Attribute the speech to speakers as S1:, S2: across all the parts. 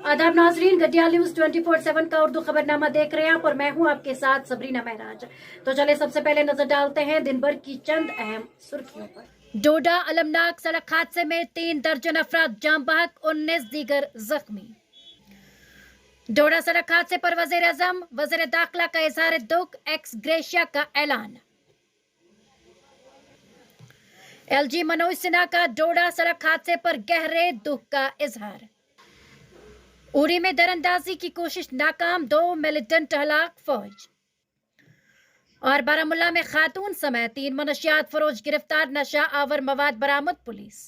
S1: आदाब नाजरीन, गटियाल न्यूज 24/7 का उर्दू खबरनामा देख रहे हैं आप और मैं हूं आपके साथ सबरीना महराज। तो चले सबसे पहले नजर डालते हैं दिन भर की चंद अहम सुर्खियों पर। डोडा अलमनाक सड़क हादसे में 3 दर्जन अफराद जाम बहक, 19 दीगर जख्मी। डोडा सड़क हादसे पर वजीर आजम वजीर दाखिला का इजहार दुख, एक्स ग्रेशिया का ऐलान। एलजी मनोज सिन्हा का डोडा सड़क हादसे पर गहरे दुख का इजहार। उरी में दरअंदाजी की कोशिश नाकाम, 2 मिलिटेंट हलाक, फौज। और बारामुल्ला में खातून समेत 3 मनशियात फरोश गिरफ्तार, नशा आवर मवाद बरामद, पुलिस।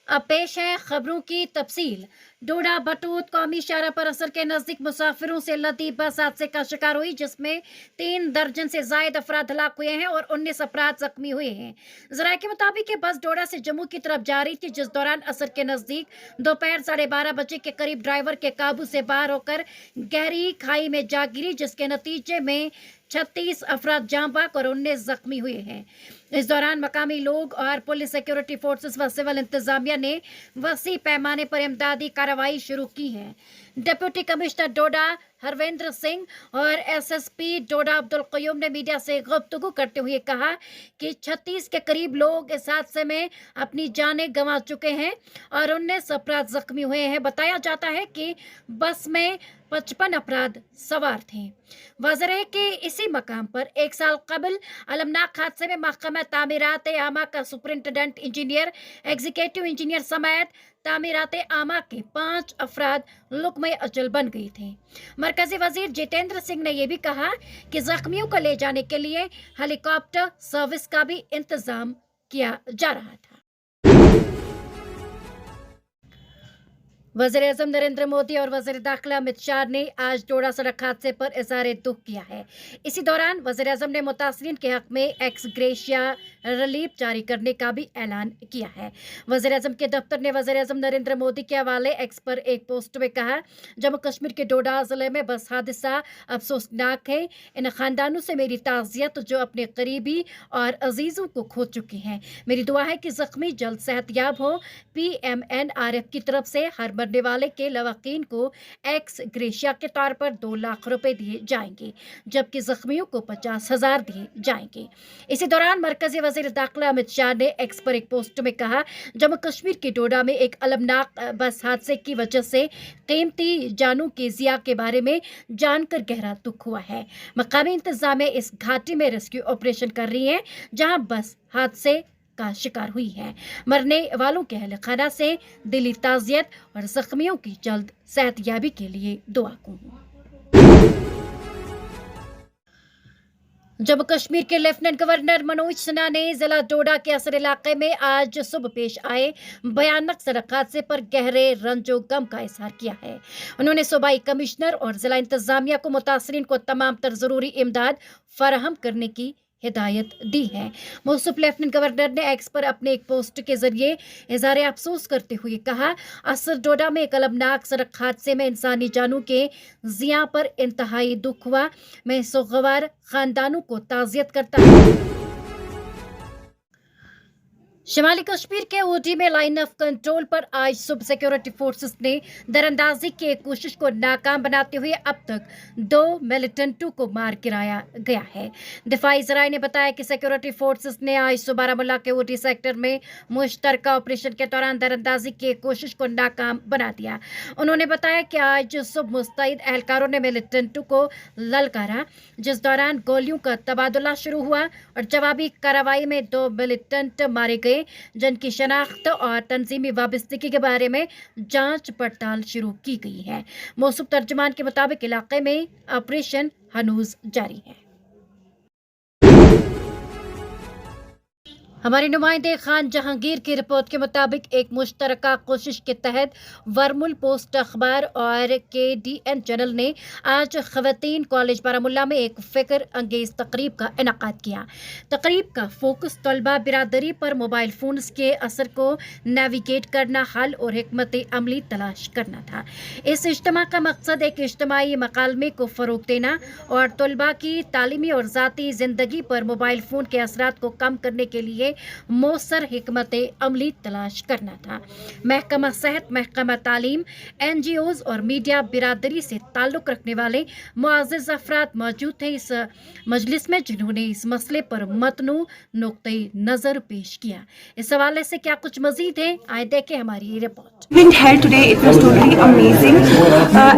S1: अब पेश है खबरों की तफसील। डोडा बटूत कौमी शाहरा पर असर के नजदीक मुसाफिरों से लदी बस हादसे का शिकार हुई, जिसमें 3 दर्जन से जायद अफराद हलाक हुए हैं और 19 अफराद जख्मी हुए हैं। जराये के मुताबिक ये बस डोडा से जम्मू की तरफ जा रही थी, जिस दौरान असर के नजदीक दोपहर 12:30 बजे के करीब ड्राइवर के काबू से बाहर होकर गहरी खाई में जा गिरी, जिसके नतीजे में 36 अफराद जाम बहक और 19 जख्मी हुए हैं। इस दौरान मकामी लोग और पुलिस, सिक्योरिटी फोर्सेस व सिविल इंतजामिया ने वसी पैमाने पर इमदादी कार्रवाई शुरू की है। डिप्टी कमिश्नर डोडा हरविंद्र सिंह और एसएसपी डोडा अब्दुल कयूम ने मीडिया से गुफ्तगू करते हुए कहा कि 36 के करीब लोग इस हादसे में अपनी जानें गंवा चुके हैं और 19 अफराद जख्मी हुए हैं। बताया जाता है कि बस में 55 अफराद सवार थे। वाज़ेह है कि इसी मकाम पर 1 साल कबल अलमनाक हादसे में महकमा तामीरात आमा का सुपरिंटेंडेंट इंजीनियर, एग्जीक्यूटिव इंजीनियर समेत तामीरात आमा के 5 अफराद लुक़्मे अजल बन गए थे। मरकजी वजीर जितेंद्र सिंह ने यह भी कहा कि जख्मियों को ले जाने के लिए हेलीकॉप्टर सर्विस का भी इंतजाम किया जा रहा था। वज़ीर आज़म नरेंद्र मोदी और वज़ीर दाखिला अमित शाह ने आज डोडा सड़क हादसे पर इज़हार दुख किया है। इसी दौरान वज़ीर आज़म ने मुतासरीन के हक में एक्स ग्रेशिया रिलीफ जारी करने का भी ऐलान किया है। वज़ीर आज़म के दफ्तर ने वज़ीर आज़म नरेंद्र मोदी के हवाले एक्स पर एक पोस्ट में कहा, जम्मू कश्मीर के डोडा जिले में बस हादसा अफसोसनाक है। इन खानदानों से मेरी ताज़ियत जो अपने करीबी और अजीज़ों को खो चुके हैं। मेरी दुआ है कि जख्मी जल्द सेहतयाब हो। PMNRF की तरफ से हर मरने वाले के लवाकीन को एक्स ग्रेशिया के तौर पर 2 लाख रुपए दिए जाएंगे, जबकि जख्मियों को 50,000 दिए जाएंगे। इसी दौरान मरकजी वजीर दाखिला अमित शाह ने एक्स पर एक पोस्ट में कहा, जम्मू कश्मीर के डोडा में एक अलमनाक बस हादसे की वजह से कीमती जानों के ज़िया के बारे में जानकर गहरा दुख हुआ है। मकामी इंतजामिया इस घाटी में रेस्क्यू ऑपरेशन कर रही है, जहां बस हादसे का शिकार हुई है। मरने वालों के अहल खाना से दिली ताज़ियत और जख्मियों की जल्द सेहतयाबी के लिए दुआ करूं। जम्मू कश्मीर के लेफ्टिनेंट गवर्नर मनोज सिन्हा ने जिला डोडा के असर इलाके में आज सुबह पेश आए भयानक सड़क हादसे पर गहरे रंजो गम का इजहार किया है। उन्होंने सूबाई कमिश्नर और जिला इंतजामिया को मुतासरीन को तमाम तर जरूरी इमदाद फराहम करने की हिदायत दी है। मौसूफ लेफ्टिनेंट गवर्नर ने एक्स पर अपने एक पोस्ट के जरिए इज़हार अफसोस करते हुए कहा, असर डोडा में एक अलमनाक सड़क हादसे में इंसानी जानों के ज़िया पर इंतहाई दुख हुआ। मैं सोगवार खानदानों को ताज़ियत करता हूँ। शिमाली कश्मीर के ओडी में लाइन ऑफ कंट्रोल पर आज सुबह सिक्योरिटी फोर्सेस ने दरअंदाजी की कोशिश को नाकाम बनाते हुए अब तक 2 मिलिटेंटों को मार गिराया गया है। दिफाई ज़राए ने बताया कि सिक्योरिटी फोर्सेस ने आज सुबह बारामुल्ला के ओडी सेक्टर में मुश्तरका ऑपरेशन के दौरान दरअंदाजी की कोशिश को नाकाम बना दिया। उन्होंने बताया कि आज सुबह मुस्तैद एहलकारों ने मिलिटेंटों को ललकारा, जिस दौरान गोलियों का तबादला शुरू हुआ और जवाबी कार्रवाई में 2 मिलिटेंट मारे गए, जिनकी शनाख्त और तंजीमी वाबस्तगी के बारे में जांच पड़ताल शुरू की गई है। मौसूफ तर्जुमान के मुताबिक इलाके में ऑपरेशन हनूज जारी है। हमारे नुमाइंदे खान जहांगीर की रिपोर्ट के मुताबिक एक मुश्तरका कोशिश के तहत वर्मुल पोस्ट अखबार और KDN चैनल ने आज खवातीन कॉलेज बारामुल्ला में एक फ़िक्र अंगेज़ तकरीब का इनकाद किया। तकरीब का फोकस तलबा बिरादरी पर मोबाइल फ़ोन्स के असर को नेविगेट करना, हल और हिकमत अमली तलाश करना था। इस इज्तिमा का मकसद एक इज्तिमाई मकालमे को फ़रोग़ देना और तलबा की तालीमी और ज़ाती ज़िंदगी पर मोबाइल फ़ोन के असरात को कम करने के लिए लिए मौसर हिकमत अमली तलाश करना था। महकमा सेहत, महकमा तालीम, NGOs और मीडिया बिरादरी से ताल्लुक़ रखने वाले मुअज़्ज़ज़ अफराद मौजूद थे इस मजलिस में, जिन्होंने इस मसले पर मतनू नुक्ते नज़र पेश किया। इस हवाले से क्या कुछ मज़ीद है, आए देखें हमारी ये report.
S2: Event held today, it was totally amazing.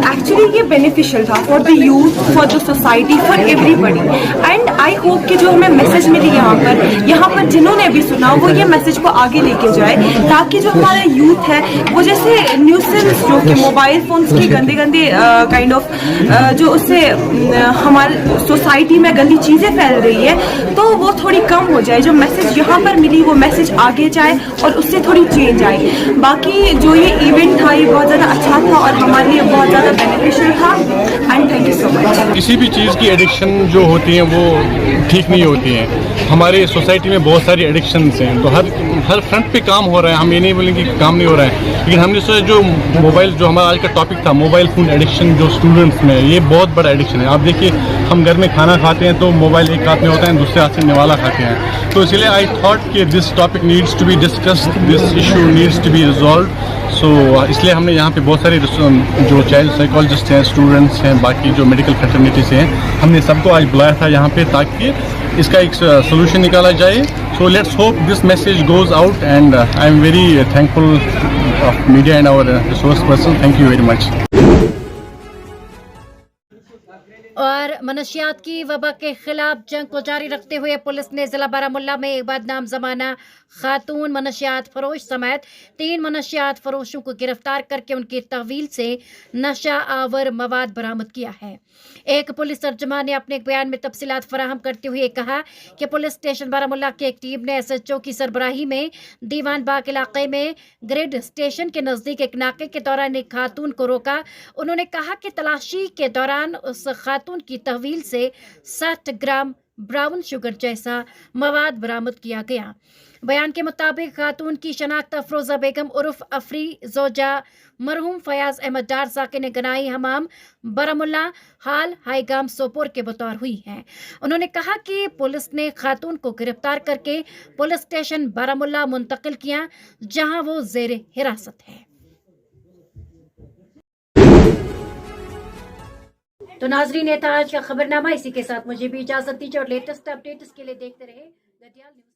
S2: Actually ये beneficial था for the youth, for the society, for everybody. And I hope कि जो हमें मैसेज मिली यहाँ पर जिन्होंने भी सुना वो ये मैसेज को आगे लेके जाए, ताकि जो हमारा यूथ है वो जैसे न्यूसेंस जो कि मोबाइल फोन्स की गंदे काइंड ऑफ जो उससे हमारे सोसाइटी में गंदी चीज़ें फैल रही है, तो वो थोड़ी कम हो जाए। जो मैसेज यहाँ पर मिली वो मैसेज आगे जाए और उससे थोड़ी चेंज आए। बाकी जो ये इवेंट था ये बहुत ज़्यादा अच्छा था और हमारे लिए बहुत ज़्यादा बेनिफिशियल था। And thank you so much.
S3: किसी भी चीज़ की एडिक्शन जो होती है वो ठीक नहीं होती है। हमारे सोसाइटी में बहुत सारी एडिक्शंस हैं, तो हर फ्रंट पे काम हो रहा है। हम ये नहीं बोलेंगे कि काम नहीं हो रहा है, लेकिन हमने सोचा जो मोबाइल, जो हमारा आज का टॉपिक था मोबाइल फ़ोन एडिक्शन जो स्टूडेंट्स में, ये बहुत बड़ा एडिक्शन है। आप देखिए हम घर में खाना खाते हैं तो मोबाइल एक हाथ में होता है, दूसरे हाथ से निवाला खाते हैं। तो इसलिए आई थॉट कि this topic needs to be discussed, this issue needs to be resolve. So इसलिए हमने यहाँ पे बहुत सारे जो चाइल्ड साइकोलॉजिस्ट हैं, स्टूडेंट्स हैं, बाकी जो मेडिकल फ्रेटर्निटी से हैं, हमने सबको आज बुलाया था यहाँ पे ताकि इसका एक सोल्यूशन निकाला जाए। So let's hope this message goes out and I am very thankful of media and our resource person. Thank you very much.
S1: और मनशियात की वबा के खिलाफ जंग को जारी रखते हुए पुलिस ने जिला बारामुल्ला में एक बदनाम जमाना खातून मनशियात फरोश समेत 3 मनशियात फरोशों को गिरफ्तार करके उनकी तहवील से नशा आवर मवाद बरामद किया है। एक पुलिस तर्जुमान ने अपने एक बयान में तफसीलात फराहम करते हुए कहा कि पुलिस स्टेशन बारामुल्ला की एक टीम ने SHO की सरबराही में दीवान बाग इलाके में ग्रिड स्टेशन के नज़दीक एक नाके के दौरान एक खातून को रोका। उन्होंने कहा कि तलाशी के दौरान उस खातून की तहवील से 60 ग्राम ब्राउन शुगर जैसा मवाद बरामद किया गया। बयान के मुताबिक खातून की शनाख्त अफरोजा बेगम उर्फ अफरी जोजा मरहूम फयाज अहमद डार साकिन गनाई हमाम बारामुल्ला हाल हाईगाम सोपोर के बतौर हुई है। उन्होंने कहा कि पुलिस ने खातून को गिरफ्तार करके पुलिस स्टेशन बारामुल्ला मुंतकिल किया, जहां वो जेर हिरासत है। तो नाजरीन, ये था आज का खबरनामा। इसी के साथ मुझे भी इजाजत दीजिए और लेटेस्ट अपडेट्स के लिए देखते रहे गडियाल न्यूज़।